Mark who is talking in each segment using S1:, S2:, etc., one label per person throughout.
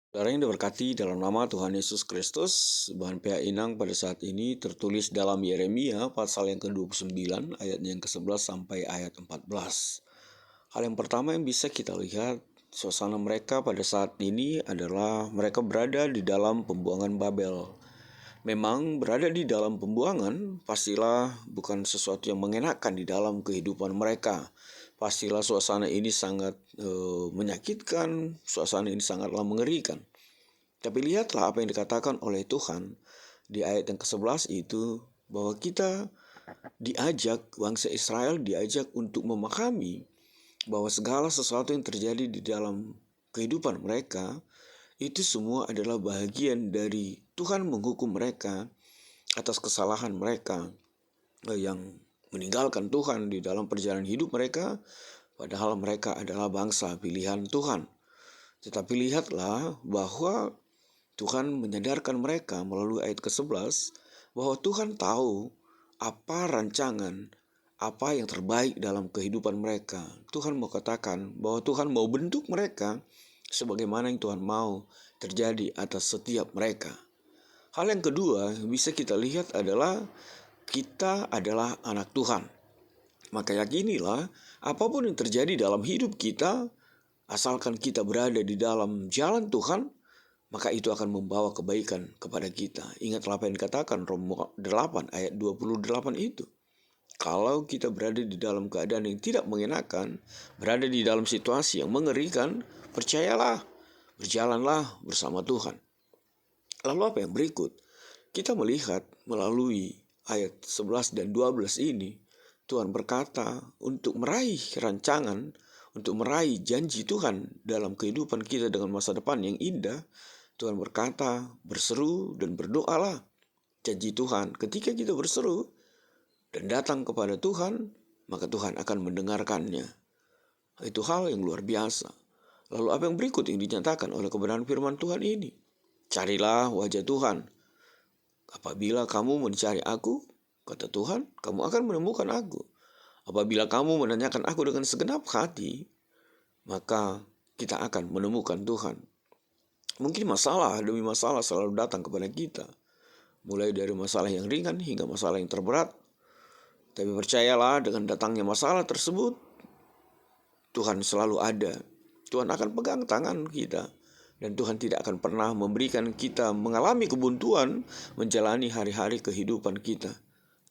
S1: Saudara yang diberkati dalam nama Tuhan Yesus Kristus, bahan PA Inang pada saat ini tertulis dalam Yeremia pasal yang ke-29 ayatnya yang ke-11 sampai ayat 14. Hal yang pertama yang bisa kita lihat, suasana mereka pada saat ini adalah mereka berada di dalam pembuangan Babel. Memang berada di dalam pembuangan pastilah bukan sesuatu yang mengenakan di dalam kehidupan mereka. Pastilah suasana ini sangat menyakitkan, suasana ini sangatlah mengerikan. Tapi lihatlah apa yang dikatakan oleh Tuhan di ayat yang ke-11 itu, bahwa kita diajak, bangsa Israel diajak untuk memahami bahwa segala sesuatu yang terjadi di dalam kehidupan mereka itu semua adalah bahagian dari Tuhan menghukum mereka atas kesalahan mereka yang meninggalkan Tuhan di dalam perjalanan hidup mereka, padahal mereka adalah bangsa pilihan Tuhan. Tetapi lihatlah bahwa Tuhan menyadarkan mereka melalui ayat ke-11 bahwa Tuhan tahu apa rancangan, apa yang terbaik dalam kehidupan mereka. Tuhan mau katakan bahwa Tuhan mau bentuk mereka sebagaimana yang Tuhan mau terjadi atas setiap mereka. Hal yang kedua bisa kita lihat adalah kita adalah anak Tuhan. Maka yakinilah apapun yang terjadi dalam hidup kita, asalkan kita berada di dalam jalan Tuhan, maka itu akan membawa kebaikan kepada kita. Ingatlah apa yang dikatakan Roma 8 ayat 28 itu. Kalau kita berada di dalam keadaan yang tidak mengenakan, berada di dalam situasi yang mengerikan, percayalah, berjalanlah bersama Tuhan. Lalu apa yang berikut? Kita melihat melalui ayat 11 dan 12 ini, Tuhan berkata untuk meraih rancangan, untuk meraih janji Tuhan dalam kehidupan kita dengan masa depan yang indah, Tuhan berkata, berseru dan berdoalah. Janji Tuhan, ketika kita berseru dan datang kepada Tuhan, maka Tuhan akan mendengarkannya. Itu hal yang luar biasa. Lalu apa yang berikut yang dinyatakan oleh kebenaran firman Tuhan ini? Carilah wajah Tuhan. Apabila kamu mencari aku, kata Tuhan, kamu akan menemukan aku. Apabila kamu menanyakan aku dengan segenap hati, maka kita akan menemukan Tuhan. Mungkin masalah demi masalah selalu datang kepada kita. Mulai dari masalah yang ringan hingga masalah yang terberat. Tapi percayalah, dengan datangnya masalah tersebut, Tuhan selalu ada. Tuhan akan pegang tangan kita. Dan Tuhan tidak akan pernah memberikan kita mengalami kebuntuan menjalani hari-hari kehidupan kita.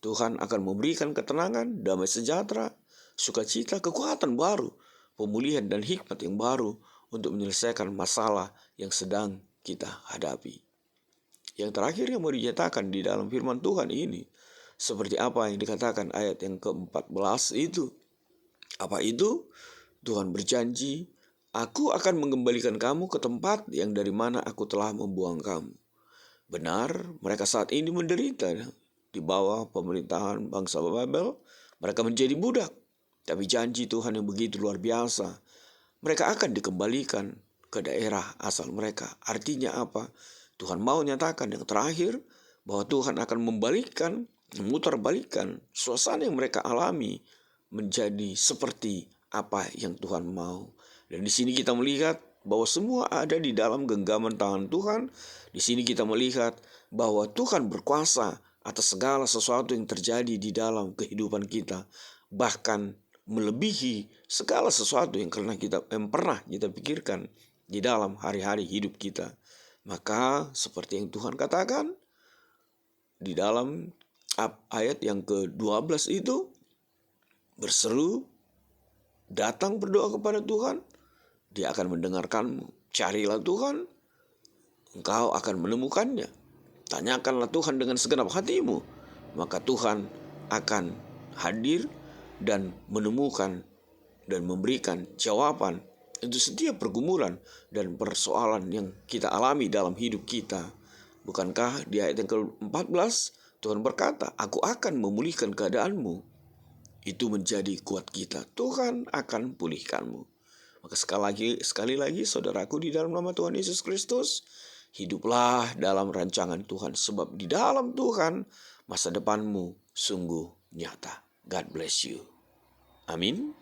S1: Tuhan akan memberikan ketenangan, damai sejahtera, sukacita, kekuatan baru, pemulihan dan hikmat yang baru untuk menyelesaikan masalah yang sedang kita hadapi. Yang terakhir yang mau dinyatakan di dalam firman Tuhan ini, seperti apa yang dikatakan ayat yang ke-14 itu. Apa itu? Tuhan berjanji, aku akan mengembalikan kamu ke tempat yang dari mana aku telah membuang kamu. Benar, mereka saat ini menderita di bawah pemerintahan bangsa Babel. Mereka menjadi budak. Tapi janji Tuhan yang begitu luar biasa, mereka akan dikembalikan ke daerah asal mereka. Artinya apa? Tuhan mau nyatakan yang terakhir, bahwa Tuhan akan memutarbalikkan suasana yang mereka alami menjadi seperti apa yang Tuhan mau. Dan di sini kita melihat bahwa semua ada di dalam genggaman tangan Tuhan. Di sini kita melihat bahwa Tuhan berkuasa atas segala sesuatu yang terjadi di dalam kehidupan kita, bahkan melebihi segala sesuatu yang pernah kita pikirkan di dalam hari-hari hidup kita. Maka seperti yang Tuhan katakan di dalam ayat yang ke-12 itu, berseru, datang berdoa kepada Tuhan, Dia akan mendengarkanmu. Carilah Tuhan, engkau akan menemukannya. Tanyakanlah Tuhan dengan segenap hatimu, maka Tuhan akan hadir dan menemukan dan memberikan jawaban untuk setiap pergumulan dan persoalan yang kita alami dalam hidup kita. Bukankah di ayat yang ke-14 Tuhan berkata, aku akan memulihkan keadaanmu. Itu menjadi kuat kita. Tuhan akan pulihkanmu. Maka sekali lagi saudaraku di dalam nama Tuhan Yesus Kristus, hiduplah dalam rancangan Tuhan. Sebab di dalam Tuhan masa depanmu sungguh nyata. God bless you. Amin.